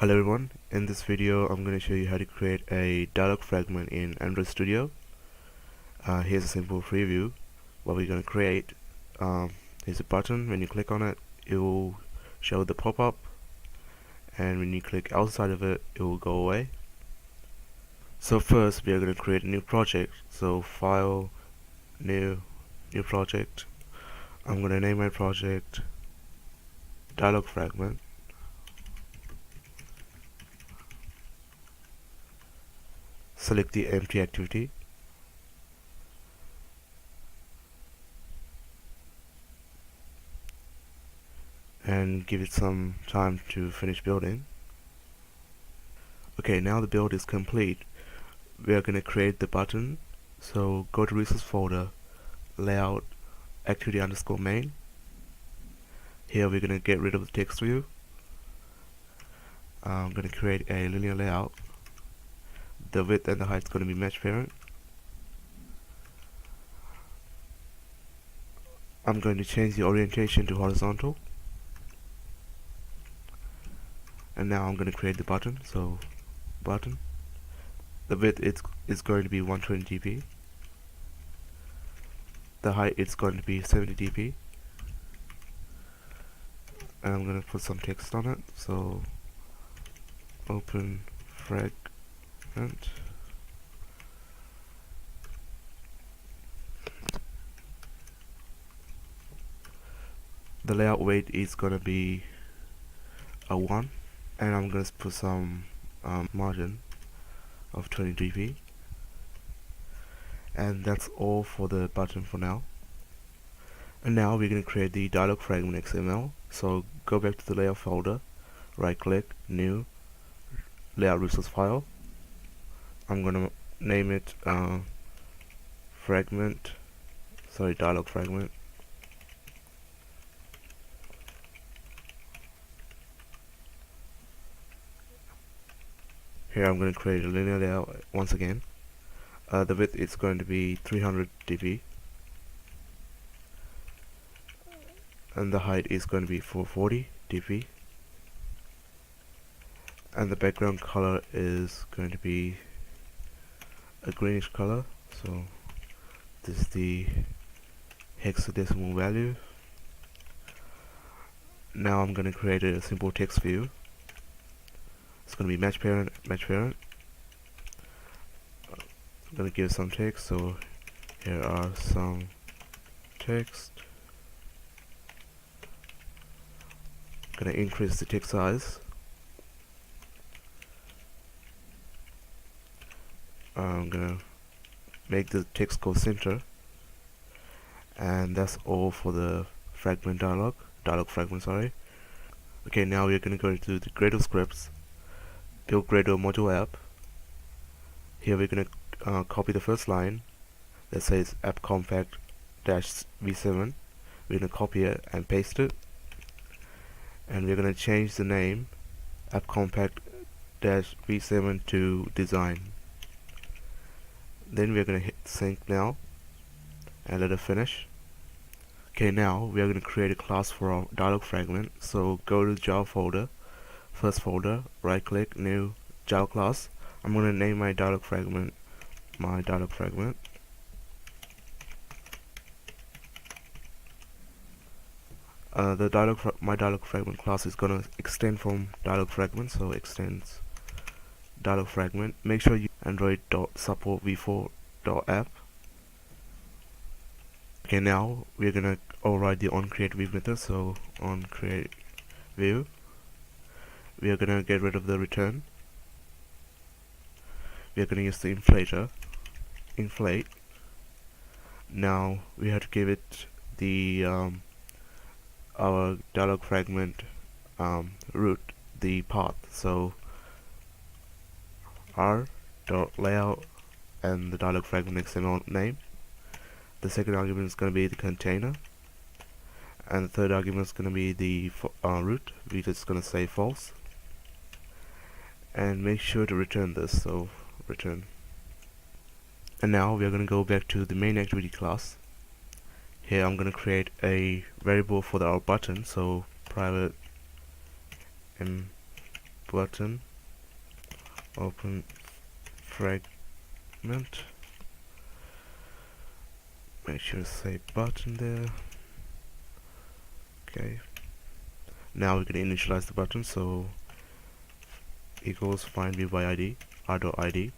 Hello everyone, in this video I'm going to show you how to create a dialog fragment in Android Studio. Here's a simple preview. What we're going to create, here's a button. When you click on it, it will show the pop-up, and when you click outside of it, it will go away. So first we are going to create a new project. So file, new project. I'm going to name my project dialog fragment. Select the empty activity. And give it some time to finish building. Okay, now the build is complete. We are going to create the button. So go to resource folder, layout, activity underscore main. Here we're going to get rid of the text view. I'm going to create a linear layout. The width and the height is going to be match parent. I'm going to change the orientation to horizontal. And now I'm going to create the button. So button. The width is going to be 120 dp. The height is going to be 70 dp. And I'm going to put some text on it. So open fragment. The layout weight is going to be a 1, and I'm going to put some margin of 20 dp. And that's all for the button for now. And now we're going to create the dialog fragment XML. So go back to the layout folder, right click, new, layout resource file. I'm going to name it dialog fragment. Here I'm going to create a linear layout once again. The width is going to be 300 dp. And the height is going to be 440 dp. And the background color is going to be a greenish color. So this is the hexadecimal value. Now I'm going to create a simple text view. It's going to be match parent. I'm going to give some text. So here are some text. I'm going to increase the text size. I'm going to make the text go center. And that's all for the fragment dialog fragment, sorry. Okay, now we're going to go to the Gradle scripts, build Gradle module app. Here we're going to copy the first line that says app compact -v7. We're going to copy it and paste it, and we're going to change the name app compact -v7 to design. Then we're going to hit sync now and let it finish. Okay, now we are going to create a class for our dialog fragment. So go to the Java folder, first folder, right click, new, Java class. I'm going to name my dialog fragment my dialog fragment. My dialog fragment class is going to extend from dialog fragment, so extends dialog fragment. Make sure you android.support v4.app. Okay, now we're gonna override the onCreateView method. So onCreateView, we are gonna get rid of the return. We are gonna use the inflate. Now we have to give it the our dialog fragment root, the path. So r.layout and the dialog fragment XML name. The second argument is going to be the container, and the third argument is going to be the root. We're just going to say false, and make sure to return this. So return. And now we are going to go back to the main activity class. Here I'm going to create a variable for our button. So private button open fragment. Make sure to say button there. Okay. Now we're going to initialize the button, so equals find view by ID, r.id.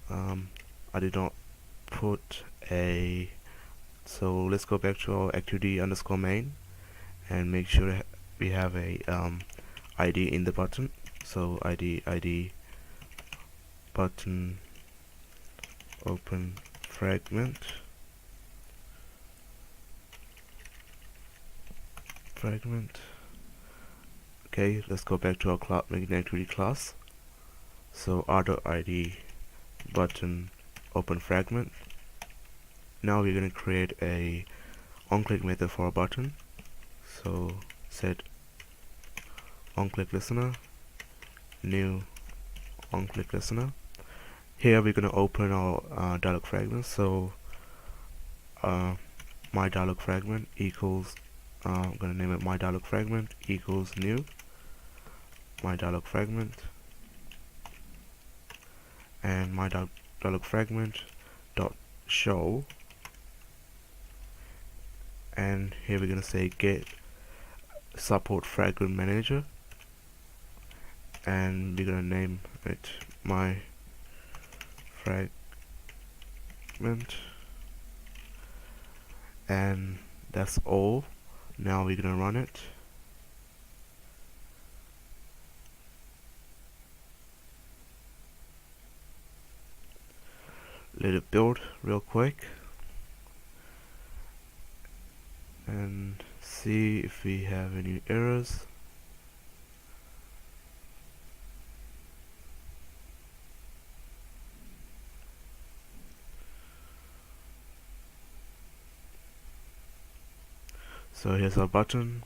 I did not put a, so let's go back to our activity underscore main and make sure we have a ID in the button. So ID button open fragment. Okay, let's go back to our making activity class. So r.id button open fragment. Now we're going to create a onClick method for our button. So set onClick listener, new onClick listener. Here we're going to open our dialog fragment. So my dialog fragment equals, I'm going to name it my dialog fragment equals new my dialog fragment, and my dialog fragment dot show, and here we're going to say get support fragment manager, and we're going to name it my fragment, and that's all. Now we're going to run it. Let it build real quick and see if we have any errors. So here's our button,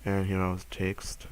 and here our text.